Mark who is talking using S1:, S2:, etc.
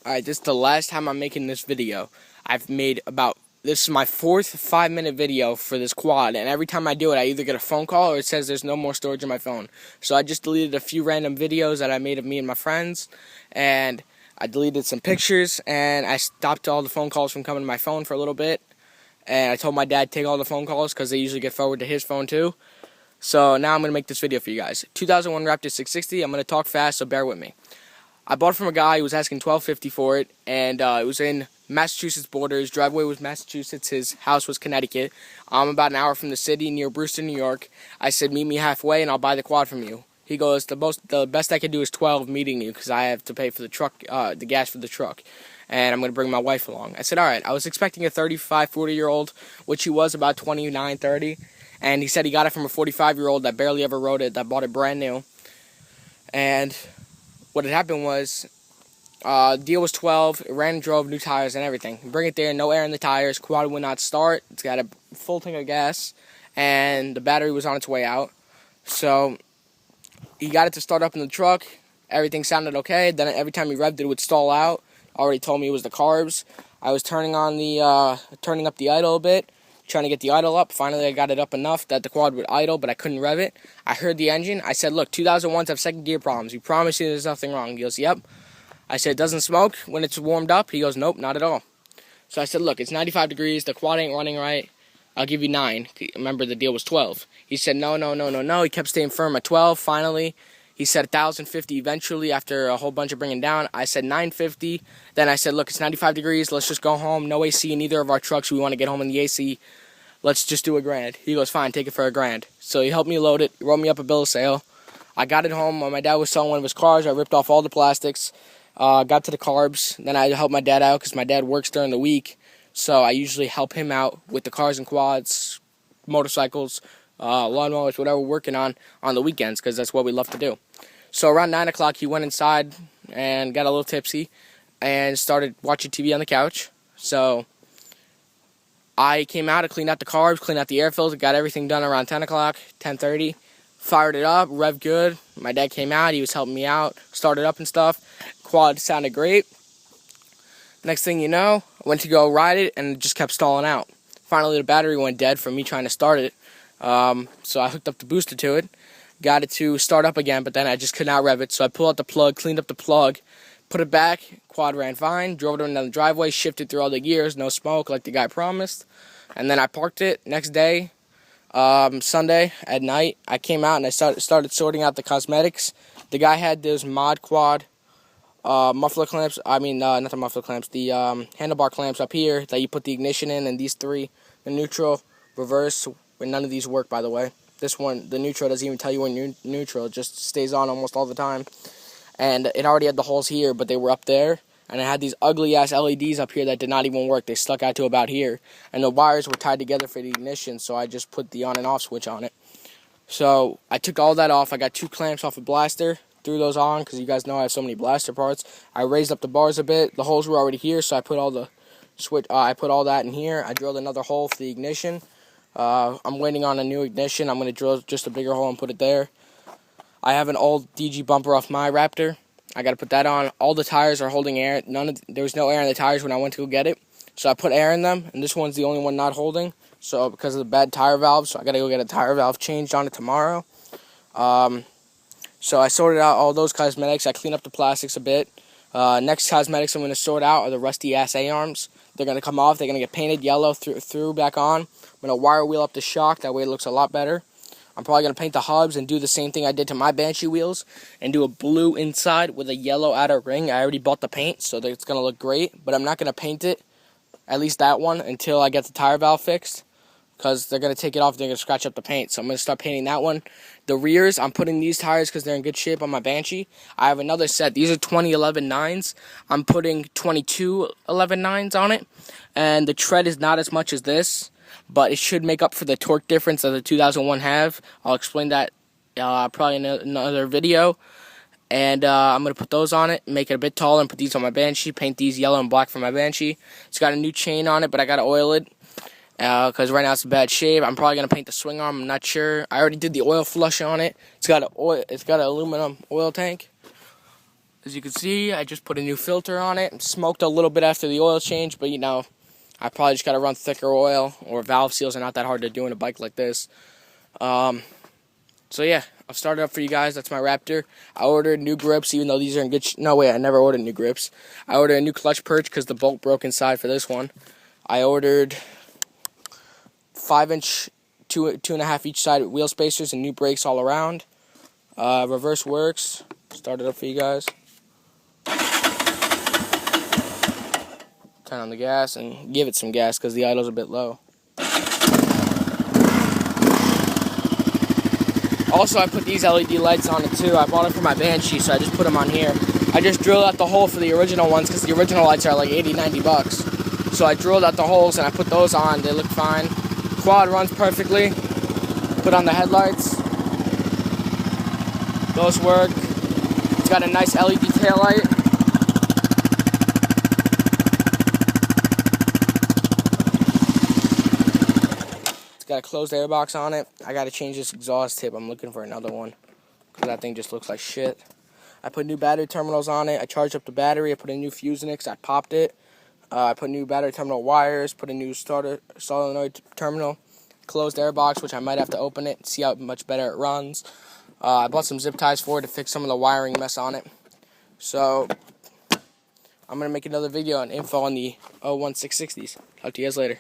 S1: Alright, this is the last time I'm making this video. This is my fourth 5-minute video for this quad, and every time I do it, I either get a phone call or it says there's no more storage on my phone. So I just deleted a few random videos that I made of me and my friends, and I deleted some pictures, and I stopped all the phone calls from coming to my phone for a little bit. And I told my dad to take all the phone calls because they usually get forwarded to his phone too. So now I'm going to make this video for you guys. 2001 Raptor 660, I'm going to talk fast, so bear with me. I bought it from a guy who was asking $12.50 for it, and it was in Massachusetts border. His driveway was Massachusetts, his house was Connecticut. I'm about an hour from the city, near Brewster, New York. I said, meet me halfway and I'll buy the quad from you. He goes, the best I can do is 12 meeting you, because I have to pay for the truck, the gas for the truck, and I'm going to bring my wife along. I said, alright. I was expecting a 35, 40-year-old, which he was about 29, 30, and he said he got it from a 45-year-old that barely ever rode it, that bought it brand new. And what had happened was, deal was 12, it ran and drove, new tires and everything. Bring it there, no air in the tires, quad would not start, it's got a full tank of gas, and the battery was on its way out. So, he got it to start up in the truck, everything sounded okay, then every time he revved it would stall out. Already told me it was the carbs. I was turning up the idle a bit, trying to get the idle up. Finally, I got it up enough that the quad would idle, but I couldn't rev it. I heard the engine. I said, look, 2001s have second gear problems. You promise me there's nothing wrong? He goes, yep. I said, it doesn't smoke when it's warmed up? He goes, nope, not at all. So I said, look, it's 95 degrees. The quad ain't running right. I'll give you 9. Remember, the deal was 12. He said, no. He kept staying firm at 12. Finally, he said 1,050 eventually after a whole bunch of bringing down. I said 950. Then I said, look, it's 95 degrees. Let's just go home. No AC in either of our trucks. We want to get home in the AC. Let's just do $1,000. He goes, fine, take it for $1,000. So he helped me load it. He wrote me up a bill of sale. I got it home. When my dad was selling one of his cars, I ripped off all the plastics. Got to the carbs. Then I helped my dad out because my dad works during the week. So I usually help him out with the cars and quads, motorcycles, lawnmowers, whatever we're working on the weekends, because that's what we love to do. So around 9 o'clock, he went inside and got a little tipsy and started watching TV on the couch. So I came out, I cleaned out the carbs, cleaned out the air filter, got everything done around 10 o'clock, 10:30. Fired it up, revved good. My dad came out, he was helping me out, started up and stuff. Quad sounded great. Next thing you know, I went to go ride it and it just kept stalling out. Finally, the battery went dead from me trying to start it. So I hooked up the booster to it, got it to start up again, but then I just could not rev it. So I pulled out the plug, cleaned up the plug, put it back, quad ran fine, drove it down the driveway, shifted through all the gears, no smoke like the guy promised. And then I parked it. Next day, Sunday at night, I came out and I started sorting out the cosmetics. The guy had those mod quad muffler clamps, not the muffler clamps, the handlebar clamps up here that you put the ignition in, and these three, the neutral, reverse, and none of these work, by the way. This one, the neutral, doesn't even tell you when you're neutral, it just stays on almost all the time. And it already had the holes here, but they were up there, and it had these ugly-ass LEDs up here that did not even work. They stuck out to about here, and the wires were tied together for the ignition, so I just put the on and off switch on it. So I took all that off. I got 2 clamps off a blaster, threw those on because you guys know I have so many blaster parts. I raised up the bars a bit. The holes were already here, so I put all the I put all that in here. I drilled another hole for the ignition. I'm waiting on a new ignition. I'm going to drill just a bigger hole and put it there. I have an old DG bumper off my Raptor. I got to put that on. All the tires are holding air. There was no air in the tires when I went to go get it, so I put air in them, and this one's the only one not holding. So because of the bad tire valve, so I got to go get a tire valve changed on it tomorrow. So I sorted out all those cosmetics. I cleaned up the plastics a bit. Next cosmetics I'm going to sort out are the rusty-ass A-arms. They're going to come off. They're going to get painted yellow through back on. I'm going to wire wheel up the shock. That way it looks a lot better. I'm probably going to paint the hubs and do the same thing I did to my Banshee wheels and do a blue inside with a yellow outer ring. I already bought the paint, so it's going to look great. But I'm not going to paint it, at least that one, until I get the tire valve fixed, because they're going to take it off and they're going to scratch up the paint. So I'm going to start painting that one. The rears, I'm putting these tires because they're in good shape on my Banshee. I have another set. These are 2011 9s. I'm putting 2211 9s on it. And the tread is not as much as this, but it should make up for the torque difference that the 2001 have. I'll explain that probably in another video. And I'm going to put those on it, make it a bit taller, and put these on my Banshee. Paint these yellow and black for my Banshee. It's got a new chain on it, but I got to oil it, because right now it's in bad shape. I'm probably going to paint the swing arm. I'm not sure. I already did the oil flush on it. It's got an aluminum oil tank. As you can see, I just put a new filter on it. Smoked a little bit after the oil change, but you know, I probably just got to run thicker oil, or valve seals are not that hard to do in a bike like this. So yeah, I'll start it up for you guys. That's my Raptor. I ordered new grips, even though these are in good no, wait, I never ordered new grips. I ordered a new clutch perch because the bolt broke inside for this one. I ordered 5-inch, 2.5 each side wheel spacers and new brakes all around. Reverse works. Start it up for you guys. Turn on the gas and give it some gas because the idle's a bit low. Also, I put these LED lights on it too. I bought it for my Banshee, so I just put them on here. I just drilled out the hole for the original ones because the original lights are like 80, 90 bucks. So I drilled out the holes and I put those on. They look fine. Quad runs perfectly. Put on the headlights. Those work. It's got a nice LED tail light. Got a closed airbox on it. I gotta change this exhaust tip. I'm looking for another one because that thing just looks like shit. I put new battery terminals on it. I charged up the battery. I put a new fuse in it because I popped it. I put new battery terminal wires. Put a new starter solenoid terminal. Closed airbox, which I might have to open it and see how much better it runs. I bought some zip ties for it to fix some of the wiring mess on it. So I'm gonna make another video on info on the 01660s. Talk to you guys later.